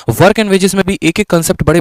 Work and wages में भी एक एक कंसेप्ट बड़े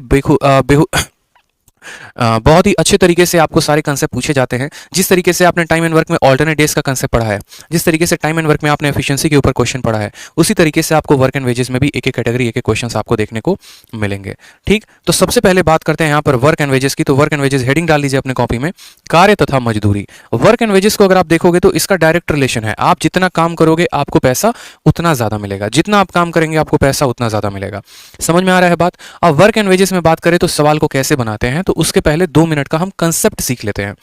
बहुत ही अच्छे तरीके से आपको सारे कंसेप्ट पूछे जाते हैं। जिस तरीके से आपने टाइम एंड वर्क में ऑल्टरनेट डेज का कंसेप्ट पढ़ा है, जिस तरीके से टाइम एंड वर्क में आपने एफिशिएंसी के ऊपर क्वेश्चन पढ़ा है, उसी तरीके से आपको वर्क एंड वेजेस में भी एक एक कैटेगरी एक एक क्वेश्चन आपको देखने को मिलेंगे। ठीक, तो सबसे पहले बात करते हैं यहाँ पर वर्क एंड वेजेस की। तो वर्क एंड वेजेस हेडिंग डाल लीजिए अपने कॉपी में, कार्य तथा मजदूरी। वर्क एंड वेजेस को अगर आप देखोगे तो इसका डायरेक्ट रिलेशन है, आप जितना काम करोगे आपको पैसा उतना ज्यादा मिलेगा, जितना आप काम करेंगे आपको पैसा उतना ज्यादा मिलेगा। समझ में आ रहा है बात? अब वर्क एंड वेजेस में बात करें तो सवाल को कैसे बनाते हैं, तो उसके पहले 2 मिनट का हम कंसेप्ट सीख लेते हैं।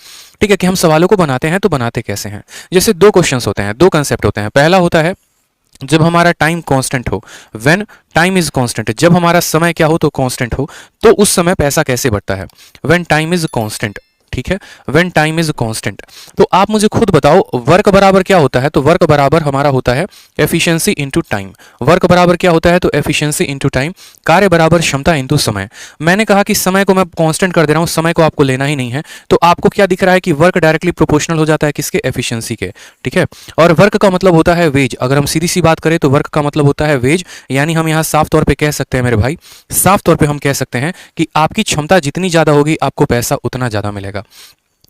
ठीक है, कि हम सवालों को बनाते हैं तो बनाते कैसे हैं। जैसे 2 क्वेश्चंस होते हैं, 2 कंसेप्ट होते हैं। पहला होता है जब हमारा टाइम कांस्टेंट हो, व्हेन टाइम इज कांस्टेंट, जब हमारा समय क्या हो तो कांस्टेंट हो, तो उस समय पैसा कैसे बढ़ता है, व्हेन टाइम इज कांस्टेंट। ठीक है, व्हेन टाइम इज कांस्टेंट। तो आप मुझे खुद बताओ वर्क बराबर क्या होता है? तो वर्क बराबर हमारा होता है एफिशिएंसी इनटू टाइम। वर्क बराबर क्या होता है? तो एफिशिएंसी इनटू टाइम। कार्य बराबर क्षमता इनटू समय। मैंने कहा कि समय को मैं कांस्टेंट कर दे रहा हूं, समय को आपको लेना ही नहीं है। तो आपको क्या दिख रहा है कि वर्क डायरेक्टली प्रोपोर्शनल हो जाता है किसके? एफिशिएंसी के। ठीक है, और वर्क का मतलब होता है वेज। अगर हम सीधी सी बात करें तो वर्क का मतलब होता है वेज, यानी हम यहां साफ तौर पर कह सकते हैं मेरे भाई, साफ तौर पर हम कह सकते हैं कि आपकी क्षमता जितनी ज्यादा होगी आपको पैसा उतना ज्यादा मिलेगा।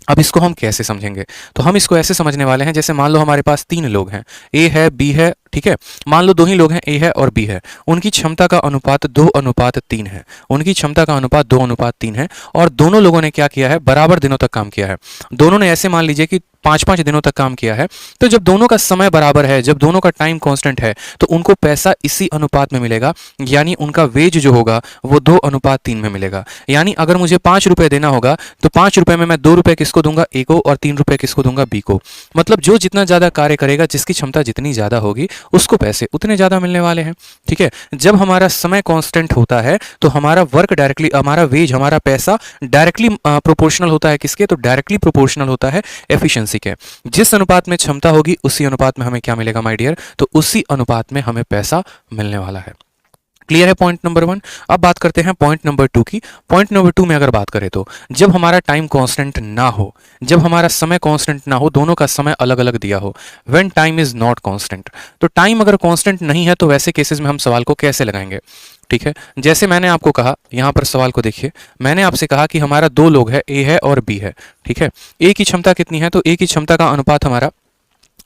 अब इसको हम कैसे समझेंगे? तो हम इसको ऐसे समझने वाले हैं, जैसे मान लो हमारे पास 3 लोग हैं, ए है, बी है। ठीक है, मान लो 2 ही लोग हैं, ए है और बी है। उनकी क्षमता का अनुपात 2:3 है। उनकी क्षमता का अनुपात 2:3 है और दोनों लोगों ने क्या किया है? बराबर दिनों तक काम किया है। दोनों ने ऐसे मान लीजिए कि 5-5 दिनों तक काम किया है। तो जब दोनों का समय बराबर है, जब दोनों का टाइम कांस्टेंट है, तो उनको पैसा इसी अनुपात में मिलेगा, यानी उनका वेज जो होगा वो 2:3 में मिलेगा। यानी अगर मुझे 5 रुपए देना होगा तो 5 रुपए में मैं 2 रुपए किसको दूंगा? ए को, और 3 रुपए किसको दूंगा? बी को। मतलब जो जितना ज्यादा कार्य करेगा, जिसकी क्षमता जितनी ज्यादा होगी, उसको पैसे उतने ज्यादा मिलने वाले हैं। ठीक है, जब हमारा समय कांस्टेंट होता है तो हमारा वर्क डायरेक्टली, हमारा वेज, हमारा पैसा डायरेक्टली प्रोपोर्शनल होता है किसके? तो डायरेक्टली प्रोपोर्शनल होता है एफिशिएंसी के। जिस अनुपात में क्षमता होगी उसी अनुपात में हमें क्या मिलेगा माय डियर? तो उसी अनुपात में हमें पैसा मिलने वाला है। क्लियर है पॉइंट नंबर 1? अब बात करते हैं पॉइंट नंबर 2 की। पॉइंट नंबर 2 में अगर बात करें तो जब हमारा टाइम कांस्टेंट ना हो, जब हमारा समय कांस्टेंट ना हो, दोनों का समय अलग अलग दिया हो, when time is not constant. तो टाइम अगर कांस्टेंट नहीं है तो वैसे केसेस में हम सवाल को कैसे लगाएंगे? ठीक है, जैसे मैंने आपको कहा, यहां पर सवाल को देखिए, मैंने आपसे कहा कि हमारा 2 लोग है, ए है और बी है। ठीक है, ए की क्षमता कितनी है? तो ए की क्षमता का अनुपात हमारा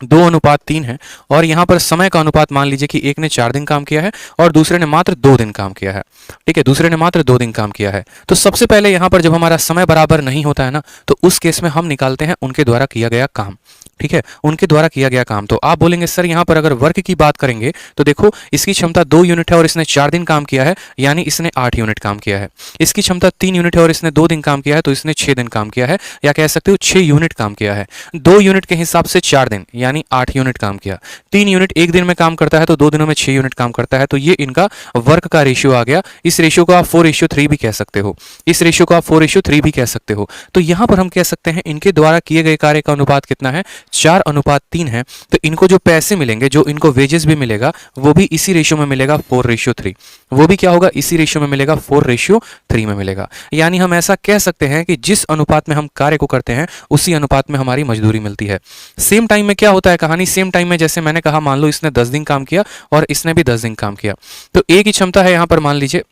2:3 है और यहां पर समय का अनुपात मान लीजिए कि एक ने 4 दिन काम किया है और दूसरे ने मात्र 2 दिन काम किया है। ठीक है, दूसरे ने मात्र 2 दिन काम किया है। तो सबसे पहले यहां पर जब हमारा समय बराबर नहीं होता है ना, तो उस केस में हम निकालते हैं उनके द्वारा किया गया काम। ठीक है, उनके द्वारा किया गया काम। तो आप बोलेंगे सर यहां पर अगर वर्क की बात करेंगे तो देखो इसकी क्षमता 2 यूनिट है और इसने 4 दिन काम किया है, यानी इसने 8 यूनिट काम किया है। इसकी क्षमता 3 यूनिट है और इसने 2 दिन काम किया है, तो इसने 6 दिन काम किया है, या कह सकते हो 6 यूनिट काम किया है। 2 यूनिट के हिसाब से 4 दिन यानी 8 यूनिट काम किया। 3 यूनिट एक दिन में काम करता है तो 2 दिनों में 6 यूनिट काम करता है। तो ये इनका वर्क का रेशियो आ गया। इस रेशियो को आप 4:3 भी कह सकते हो, इस रेशियो को आप 4:3 भी कह सकते हो। तो यहां पर हम कह सकते हैं इनके द्वारा किए गए कार्य का अनुपात कितना है? 4:3 है। तो इनको जो पैसे मिलेंगे, जो इनको वेजेस भी मिलेगा, वो भी इसी रेशियो में मिलेगा, 4:3। वो भी क्या होगा? इसी रेशियो में मिलेगा, 4:3 में मिलेगा। यानी हम ऐसा कह सकते हैं कि जिस अनुपात में हम कार्य को करते हैं उसी अनुपात में हमारी मजदूरी मिलती है। सेम टाइम में क्या होता है कहानी? सेम टाइम में जैसे मैंने कहा, मान लो इसने 10 दिन काम किया और इसने भी 10 दिन काम किया, तो ए की क्षमता है यहां पर मान लीजिए,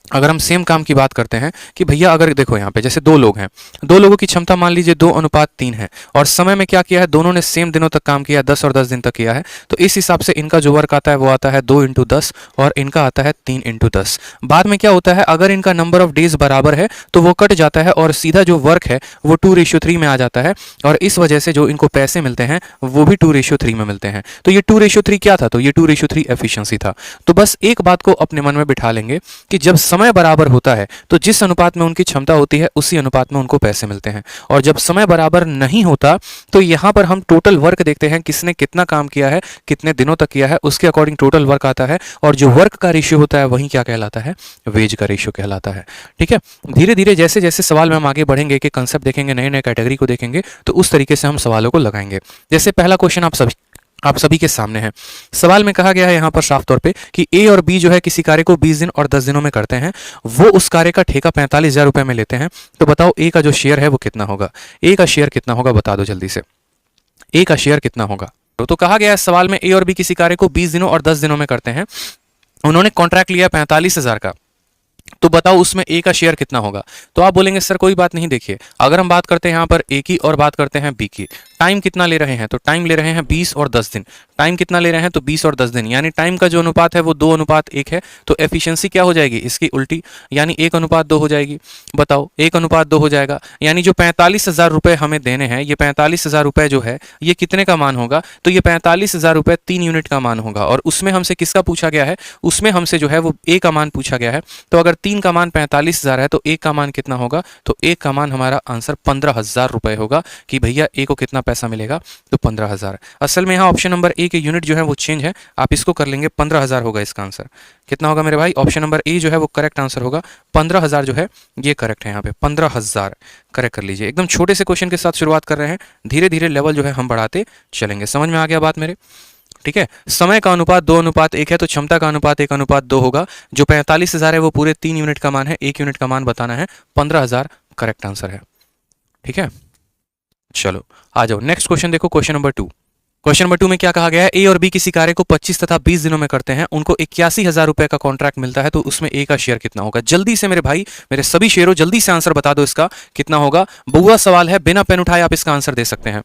अगर हम सेम काम की बात करते हैं कि भैया अगर देखो यहाँ पे जैसे 2 लोग हैं, 2 लोगों की क्षमता मान लीजिए 2:3 है और समय में क्या किया है? दोनों ने सेम दिनों तक काम किया, 10 और 10 दिन तक किया है। तो इस हिसाब से इनका जो वर्क आता है वो आता है 2 × 10 और इनका आता है 3 × 10। बाद में क्या होता है? अगर इनका नंबर ऑफ डेज बराबर है तो वो कट जाता है और सीधा जो वर्क है वो 2:3 में आ जाता है और इस वजह से जो इनको पैसे मिलते हैं वो भी 2:3 में मिलते हैं। तो ये 2:3 क्या था? तो ये 2:3 एफिशिएंसी था। तो बस एक बात को अपने मन में बिठा लेंगे कि जब समय बराबर होता है तो जिस अनुपात में उनकी क्षमता होती है उसी अनुपात में उनको पैसे मिलते हैं, और जब समय बराबर नहीं होता तो यहां पर हम टोटल वर्क देखते हैं, किसने कितना काम किया है, कितने दिनों तक किया है, उसके अकॉर्डिंग टोटल वर्क आता है, और जो वर्क का रेशियो होता है वही क्या कहलाता है? वेज का रेशियो कहलाता है। ठीक है, धीरे धीरे जैसे जैसे सवाल में हम आगे बढ़ेंगे, कि कंसेप्ट देखेंगे, नए नए कैटेगरी को देखेंगे, तो उस तरीके से हम सवालों को लगाएंगे। जैसे पहला क्वेश्चन आप सभी के सामने है। सवाल में कहा गया है यहां पर साफ तौर पे कि ए और बी जो है किसी कार्य को 20 दिन और 10 दिनों में करते हैं, वो उस कार्य का ठेका 45,000 रुपए में लेते हैं। तो बताओ ए का जो शेयर है वो कितना होगा? ए का शेयर कितना होगा बता दो जल्दी से, ए का शेयर कितना होगा? तो कहा गया है सवाल में ए और बी किसी कार्य को 20 दिनों और 10 दिनों में करते हैं, उन्होंने कॉन्ट्रैक्ट लिया 45,000 का, तो बताओ उसमें ए का शेयर कितना होगा। तो आप बोलेंगे सर कोई बात नहीं, देखिए अगर हम बात करते हैं यहाँ पर ए की और बात करते हैं बी की, टाइम कितना ले रहे हैं, तो टाइम ले रहे हैं 20 और 10 दिन। टाइम कितना ले रहे हैं, तो 20 और 10 दिन, यानी टाइम का जो अनुपात है वो 2:1 है। तो एफिशिएंसी क्या हो जाएगी इसकी उल्टी, यानी 1:2 हो जाएगी। बताओ 1:2 हो जाएगा, यानी जो 45,000 रुपए हमें देने हैं, ये 45,000 रुपए जो है ये कितने का मान होगा, तो ये 45,000 रुपए 3 यूनिट का मान होगा। और उसमें हमसे किसका पूछा गया है, उसमें हमसे जो है वो ए का मान पूछा गया है। तो अगर 3 का मान 45,000 है तो ए का मान कितना होगा, तो ए का मान हमारा आंसर 15,000 रुपए होगा कि भैया ए को कितना पैसा मिलेगा, तो 15,000। असल में यहाँ ऑप्शन नंबर ए के यूनिट जो है वो चेंज है, आप इसको कर लेंगे 15,000 होगा इसका आंसर। कितना होगा मेरे भाई, ऑप्शन नंबर ए जो है वो करेक्ट आंसर होगा, 15,000 जो है ये करेक्ट है, यहाँ पे 15,000 करेक्ट कर लीजिए। एकदम छोटे से क्वेश्चन के साथ शुरुआत कर रहे हैं, धीरे धीरे लेवल जो है हम बढ़ाते चलेंगे। समझ में आ गया बात मेरे, ठीक है। समय का अनुपात 2:1 है, तो क्षमता का अनुपात 1:2 होगा। जो 45,000 है वो पूरे 3 यूनिट का मान है, 1 यूनिट का मान बताना है, 15,000 करेक्ट आंसर है, ठीक है। चलो आ जाओ नेक्स्ट क्वेश्चन देखो, क्वेश्चन नंबर 2। क्वेश्चन नंबर 2 में क्या कहा गया है, ए और बी किसी कार्य को 25 तथा 20 दिनों में करते हैं, उनको 81,000 रुपए का कॉन्ट्रैक्ट मिलता है, तो उसमें ए का शेयर कितना होगा। जल्दी से मेरे भाई, मेरे सभी शेयरों जल्दी से आंसर बता दो इसका कितना होगा। बहुआ सवाल है, बिना पेन उठाए आप इसका आंसर दे सकते हैं।